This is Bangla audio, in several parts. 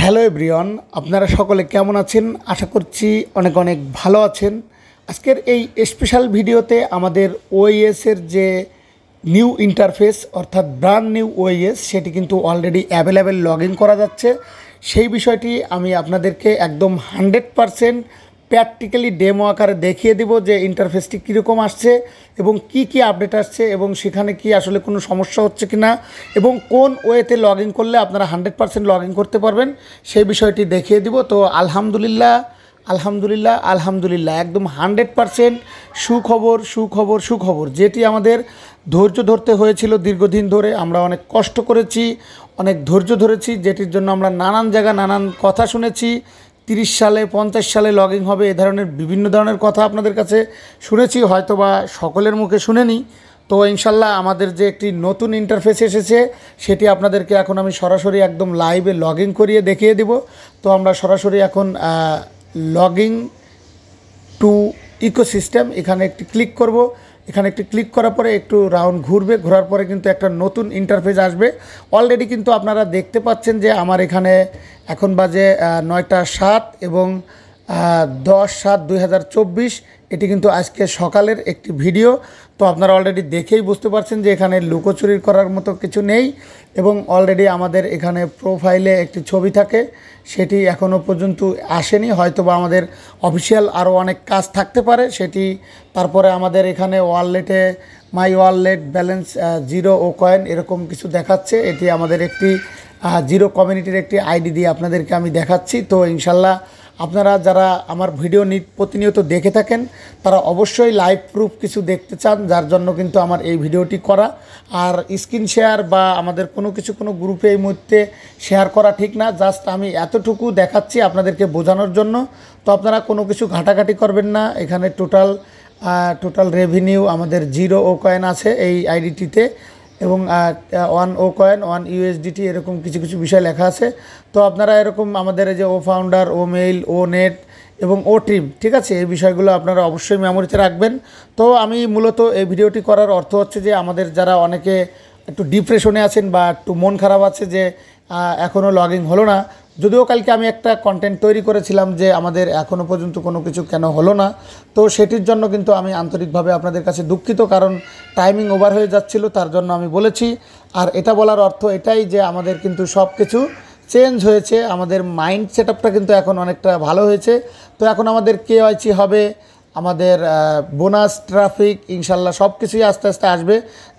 হ্যালো এভরিওয়ান, আপনারা সকলে কেমন আছেন? আশা করছি অনেক অনেক ভালো আছেন। আজকের এই স্পেশাল ভিডিওতে আমাদের ওএসের যে নিউ ইন্টারফেস অর্থাৎ ব্র্যান্ড নিউ ওএস সেটি কিন্তু অলরেডি অ্যাভেলেবেল লগ ইন করা যাচ্ছে। সেই বিষয়টি আমি আপনাদেরকে একদম 100% প্র্যাকটিক্যালি ডেমো আকারে দেখিয়ে দেব যে ইন্টারফেসটি কীরকম আসছে এবং কি আপডেট আসছে এবং সেখানে কি আসলে কোনো সমস্যা হচ্ছে কি না এবং কোন ওয়েতে লগ ইন করলে আপনারা 100% লগ ইন করতে পারবেন সেই বিষয়টি দেখিয়ে দিব। তো আলহামদুলিল্লাহ একদম 100% সুখবর যেটি আমাদের ধৈর্য ধরতে হয়েছিল দীর্ঘদিন ধরে। আমরা অনেক কষ্ট করেছি, অনেক ধৈর্য ধরেছি, যেটির জন্য আমরা নানান জায়গায় নানান কথা শুনেছি। 30 সালে 50 সালে লগ ইন হবে, এ ধরনের বিভিন্ন ধরনের কথা আপনাদের কাছে শুনেছি, হয়তোবা সকলের মুখে শুনেনি। তো ইনশাল্লাহ আমাদের যে একটি নতুন ইন্টারফেস এসেছে সেটি আপনাদেরকে এখন আমি সরাসরি একদম লাইভে লগ ইন করিয়ে দেখিয়ে দেব। তো আমরা সরাসরি এখন লগিং টু ইকোসিস্টেম এখানে একটি ক্লিক করব। এখানে একটি ক্লিক করার পরে একটু রাউন্ড ঘুরবে, ঘোরার পরে কিন্তু একটা নতুন ইন্টারফেস আসবে। অলরেডি কিন্তু আপনারা দেখতে পাচ্ছেন যে আমার এখানে এখন বাজে 9টা 7 এবং 10/7/2024। এটি কিন্তু আজকে সকালের একটি ভিডিও। তো আপনারা অলরেডি দেখেই বুঝতে পারছেন যে এখানে লুকোচুরি করার মতো কিছু নেই এবং অলরেডি আমাদের এখানে প্রোফাইলে একটি ছবি থাকে, সেটি এখনও পর্যন্ত আসেনি। হয়তোবা আমাদের অফিসিয়াল আরও অনেক কাজ থাকতে পারে সেটি। তারপরে আমাদের এখানে ওয়ালেটে মাই ওয়ালেট ব্যালেন্স 0 ও কয়েন এরকম কিছু দেখাচ্ছে। এটি আমাদের একটি জিরো কমিউনিটির একটি আইডি দিয়ে আপনাদেরকে আমি দেখাচ্ছি। তো ইনশাল্লাহ আপনারা যারা আমার ভিডিও প্রতিনিয়ত দেখে থাকেন তারা অবশ্যই লাইভ প্রুফ কিছু দেখতে চান, যার জন্য কিন্তু আমার এই ভিডিওটি করা। আর স্ক্রিন শেয়ার বা আমাদের কোনো গ্রুপে এই মুহূর্তে শেয়ার করা ঠিক না, জাস্ট আমি এতটুকু দেখাচ্ছি আপনাদেরকে বোঝানোর জন্য। তো আপনারা কোনো কিছু ঘাটাঘাটি করবেন না। এখানে টোটাল রেভিনিউ আমাদের 0 ও কয়েন আছে এই আইডিটিতে এবং 1 ও কয়েন 1 USDT এরকম কিছু বিষয় লেখা আছে। তো আপনারা এরকম আমাদের এই যে ও ফাউন্ডার, ও মেইল, ও নেট এবং ও ট্রিম, ঠিক আছে, এই বিষয়গুলো আপনারা অবশ্যই মেমোরিতে রাখবেন। তো আমি মূলত এই ভিডিওটি করার অর্থ হচ্ছে যে আমাদের যারা অনেকে একটু ডিপ্রেশনে আছেন বা একটু মন খারাপ আছে যে এখনও লগ ইন হলো না, যদিও কালকে আমি একটা কন্টেন্ট তৈরি করেছিলাম যে আমাদের এখনও পর্যন্ত কোনো কিছু কেন হলো না। তো সেটির জন্য কিন্তু আমি আন্তরিকভাবে আপনাদের কাছে দুঃখিত, কারণ টাইমিং ওভার হয়ে যাচ্ছিল, তার জন্য আমি বলেছি। আর এটা বলার অর্থ এটাই যে আমাদের কিন্তু সব কিছু চেঞ্জ হয়েছে, আমাদের মাইন্ড সেটআপটা কিন্তু এখন অনেকটা ভালো হয়েছে। তো এখন আমাদের KYC হবে, আমাদের বোনাস, ট্রাফিক, ইনশাল্লাহ সব কিছুই আস্তে আস্তে আসবে।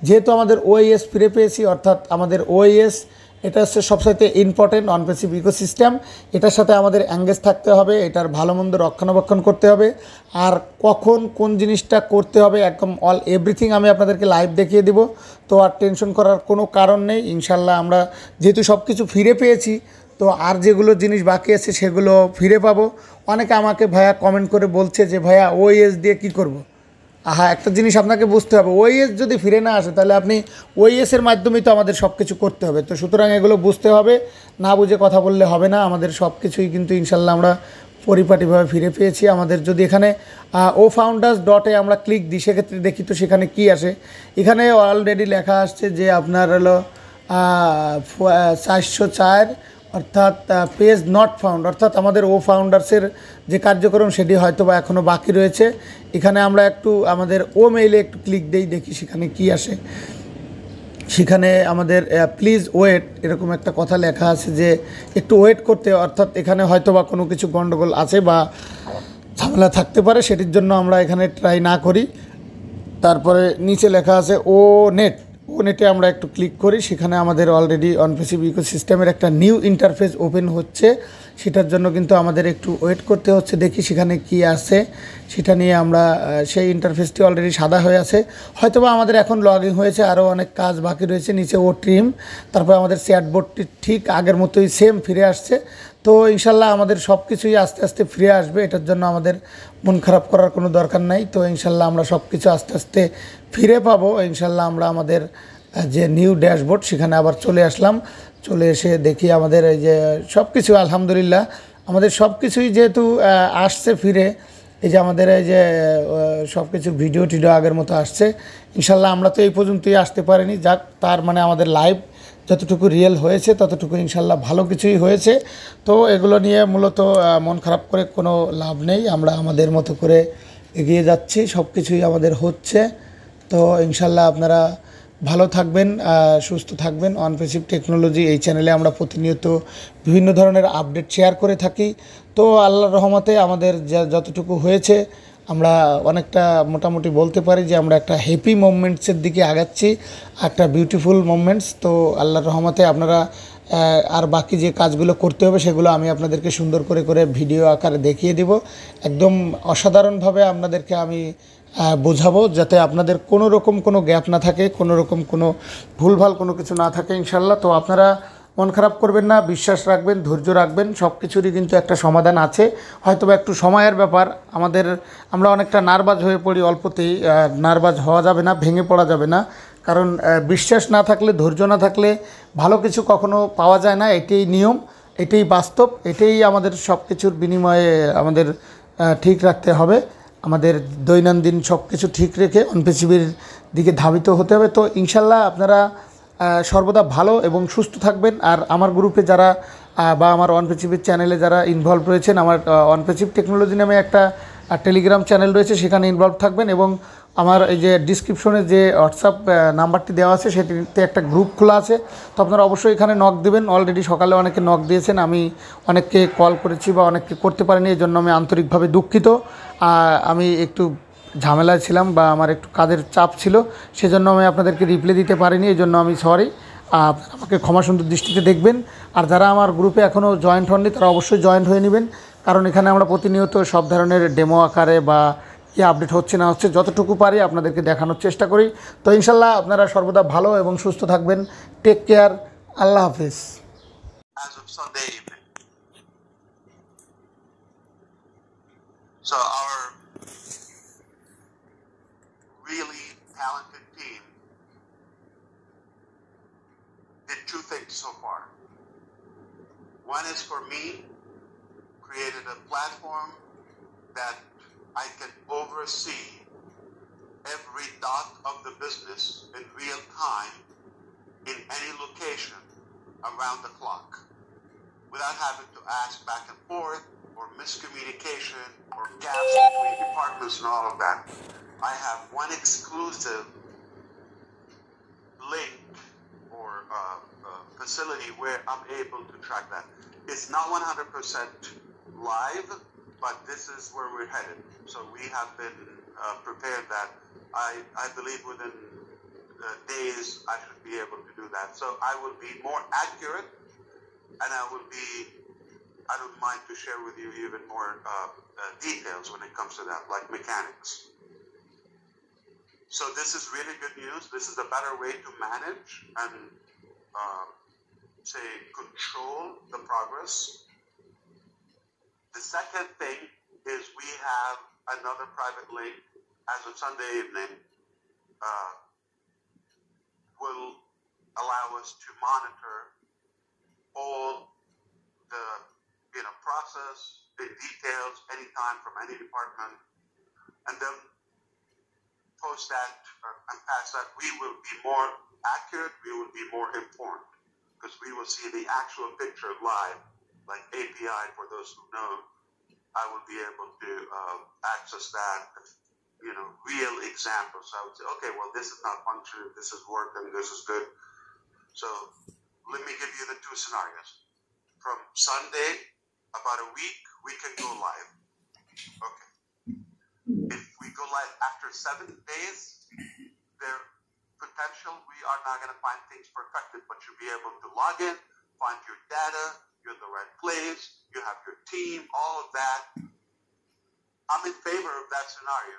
যেহেতু আমাদের ওএস ফিরে পেয়েছি, অর্থাৎ আমাদের ওএস এটা হচ্ছে সবচাইতে ইম্পর্টেন্ট অন পেসিভ ইকোসিস্টেম। এটার সাথে আমাদের অ্যাঙ্গেজ থাকতে হবে, এটার ভালো মন্দ রক্ষণাবেক্ষণ করতে হবে, আর কখন কোন জিনিসটা করতে হবে একদম এভরিথিং আমি আপনাদেরকে লাইভ দেখিয়ে দেব। তো আর টেনশন করার কোনো কারণ নেই। ইনশাল্লাহ আমরা যেহেতু সব কিছু ফিরে পেয়েছি, তো আর যেগুলো জিনিস বাকি আছে সেগুলো ফিরে পাবো। অনেকে আমাকে ভাইয়া কমেন্ট করে বলছে যে ভাইয়া ওএস দিয়ে কী করব। একটা জিনিস আপনাকে বুঝতে হবে, ওএস যদি ফিরে না আসে তাহলে আপনি ওএসের মাধ্যমেই তো আমাদের সব কিছু করতে হবে। তো সুতরাং এগুলো বুঝতে হবে, না বুঝে কথা বললে হবে না। আমাদের সব কিছুই কিন্তু ইনশাল্লাহ আমরা পরিপাটিভাবে ফিরে পেয়েছি। আমাদের যদি এখানে ofounders.এ আমরা ক্লিক দিই, সেক্ষেত্রে দেখি তো সেখানে কি আসে। এখানে অলরেডি লেখা আসছে যে আপনার হলো 404 অর্থাৎ পেজ নট ফাউন্ড, অর্থাৎ আমাদের ফাউন্ডার্সের যে কার্যক্রম সেটি হয়তো বা এখনও বাকি রয়েছে। এখানে আমরা একটু আমাদের মেইলে একটু ক্লিক দিই, দেখি সেখানে কি আসে। সেখানে আমাদের প্লিজ ওয়েট এরকম একটা কথা লেখা আছে যে একটু ওয়েট করতে, অর্থাৎ এখানে হয়তো বা কোনো কিছু গণ্ডগোল আছে বা ঝামেলা থাকতে পারে, সেটির জন্য আমরা এখানে ট্রাই না করি। তারপরে নিচে লেখা আছে নেটে আমরা একটু ক্লিক করি। সেখানে আমাদের অলরেডি অন পেসিভ ইকোসিস্টেমের একটা নিউ ইন্টারফেস ওপেন হচ্ছে, সেটার জন্য কিন্তু আমাদের একটু ওয়েট করতে হচ্ছে। দেখি সেখানে কি আছে, সেটা নিয়ে আমরা সেই ইন্টারফেসটি অলরেডি সাদা হয়ে আছে, হয়তোবা আমাদের এখন লগ ইন হয়েছে, আরও অনেক কাজ বাকি রয়েছে। নিচে ও ট্রিম, তারপর আমাদের চ্যাটবোর্ডটি ঠিক আগের মতোই সেম ফিরে আসছে। তো ইনশাল্লাহ আমাদের সব কিছুই আস্তে আস্তে ফিরে আসবে, এটার জন্য আমাদের মন খারাপ করার কোনো দরকার নাই। তো ইনশাল্লাহ আমরা সব কিছু আস্তে আস্তে ফিরে পাবো। ইনশাল্লাহ আমরা আমাদের যে নিউ ড্যাশবোর্ড সেখানে আবার চলে আসলাম। চলে এসে দেখি আমাদের এই যে সব কিছু আলহামদুলিল্লাহ আমাদের সব কিছুই যেহেতু আসছে ফিরে, এই যে আমাদের এই যে সব কিছু ভিডিও আগের মতো আসছে। ইনশাল্লাহ আমরা তো এই পর্যন্তই আসতে পারিনি, যাক তার মানে আমাদের লাইভ যতটুকু রিয়েল হয়েছে ততটুকু ইনশাল্লাহ ভালো কিছুই হয়েছে। তো এগুলো নিয়ে মূলত মন খারাপ করে কোনো লাভ নেই, আমরা আমাদের মতো করে এগিয়ে যাচ্ছি, সব কিছুই আমাদের হচ্ছে। তো ইনশাল্লাহ আপনারা ভালো থাকবেন, সুস্থ থাকবেন। অনপেসিভ টেকনোলজি এই চ্যানেলে আমরা প্রতিনিয়ত বিভিন্ন ধরনের আপডেট শেয়ার করে থাকি। তো আল্লাহর রহমতে আমাদের যতটুকু হয়েছে আমরা অনেকটা মোটামুটি বলতে পারি যে আমরা একটা হ্যাপি মোমেন্টসের দিকে আগাচ্ছি, একটা বিউটিফুল মোমেন্টস। তো আল্লাহর রহমতে আপনারা আর বাকি যে কাজগুলো করতে হবে সেগুলো আমি আপনাদেরকে সুন্দর করে করে ভিডিও আকারে দেখিয়ে দেব। একদম অসাধারণভাবে আপনাদেরকে আমি বোঝাবো, যাতে আপনাদের কোনো রকম কোনো গ্যাপ না থাকে, কোনো রকম কোনো ভুলভাল কোনো কিছু না থাকে ইনশাল্লাহ। তো আপনারা মন খারাপ করবেন না, বিশ্বাস রাখবেন, ধৈর্য রাখবেন, সব কিছুরই কিন্তু একটা সমাধান আছে। হয়তো একটু সময়ের ব্যাপার, আমরা অনেকটা নার্ভাস হয়ে পড়ি অল্পতেই। নার্ভাস হওয়া যাবে না, ভেঙে পড়া যাবে না, কারণ বিশ্বাস না থাকলে, ধৈর্য না থাকলে ভালো কিছু কখনো পাওয়া যায় না। এটাই নিয়ম, এটাই বাস্তব, এটাই আমাদের সব কিছুর বিনিময়ে আমাদের ঠিক রাখতে হবে। আমাদের দৈনন্দিন সব কিছু ঠিক রেখে অনপেসিভির দিকে ধাবিত হতে হবে। তো ইনশাল্লাহ আপনারা সর্বদা ভালো এবং সুস্থ থাকবেন। আর আমার গ্রুপে যারা বা আমার অনপেসিভির চ্যানেলে যারা ইনভলভ রয়েছেন, আমার অনপেসিভ টেকনোলজি নামে একটা টেলিগ্রাম চ্যানেল রয়েছে, সেখানে ইনভলভ থাকবেন। এবং আমার এই যে ডিসক্রিপশনে যে হোয়াটসঅ্যাপ নাম্বারটি দেওয়া আছে সেটিতে একটা গ্রুপ খোলা আছে। তো আপনারা অবশ্যই এখানে নক দেবেন। অলরেডি সকালে অনেকে নক দিয়েছেন, আমি অনেককে কল করেছি বা অনেককে করতে পারিনি, এই জন্য আমি আন্তরিকভাবে দুঃখিত। আমি একটু ঝামেলায় ছিলাম বা আমার একটু কাজের চাপ ছিল, সেজন্য আমি আপনাদেরকে রিপ্লাই দিতে পারিনি, এই জন্য আমি সরি। আমাকে ক্ষমা সুন্দর দৃষ্টিতে দেখবেন। আর যারা আমার গ্রুপে এখনও জয়েন্ট হননি তারা অবশ্যই জয়েন্ট হয়ে নেবেন, কারণ এখানে আমরা প্রতিনিয়ত সব ধরনের ডেমো আকারে বা কী আপডেট হচ্ছে না হচ্ছে যতটুকু পারি আপনাদেরকে দেখানোর চেষ্টা করি। তো ইনশাল্লাহ আপনারা সর্বদা ভালো এবং সুস্থ থাকবেন। টেক কেয়ার, আল্লাহ হাফিজ। As of Sunday evening. So our really talented team did two things so far. One is for me, created a platform that I can oversee every dot of the business in real time in any location around the clock, without having to ask back and forth or miscommunication or gaps between departments and all of that. I have one exclusive link or facility where I'm able to track that. It's not 100% live, but this is where we're headed. So we have been prepared that I believe within days I should be able to do that. So I will be more accurate, and I don't mind to share with you even more details when it comes to that, like mechanics. So this is really good news. This is a better way to manage and control the progress. The second thing is we have another private link as of Sunday evening will allow us to monitor all the process, the details, anytime from any department, and then post that and pass that. We will be more accurate, we will be more informed, because we will see the actual picture live, like API for those who know. I will be able to access that, real examples. I would say, okay, well, this is not functioning, this is working, this is good. So let me give you the two scenarios. From Sunday, about a week, we can go live. Okay. If we go live after 7 days, there potential we are not going to find things perfected, but you'll be able to log in, find your data, you're in the right place, you have your team, all of that. I'm in favor of that scenario.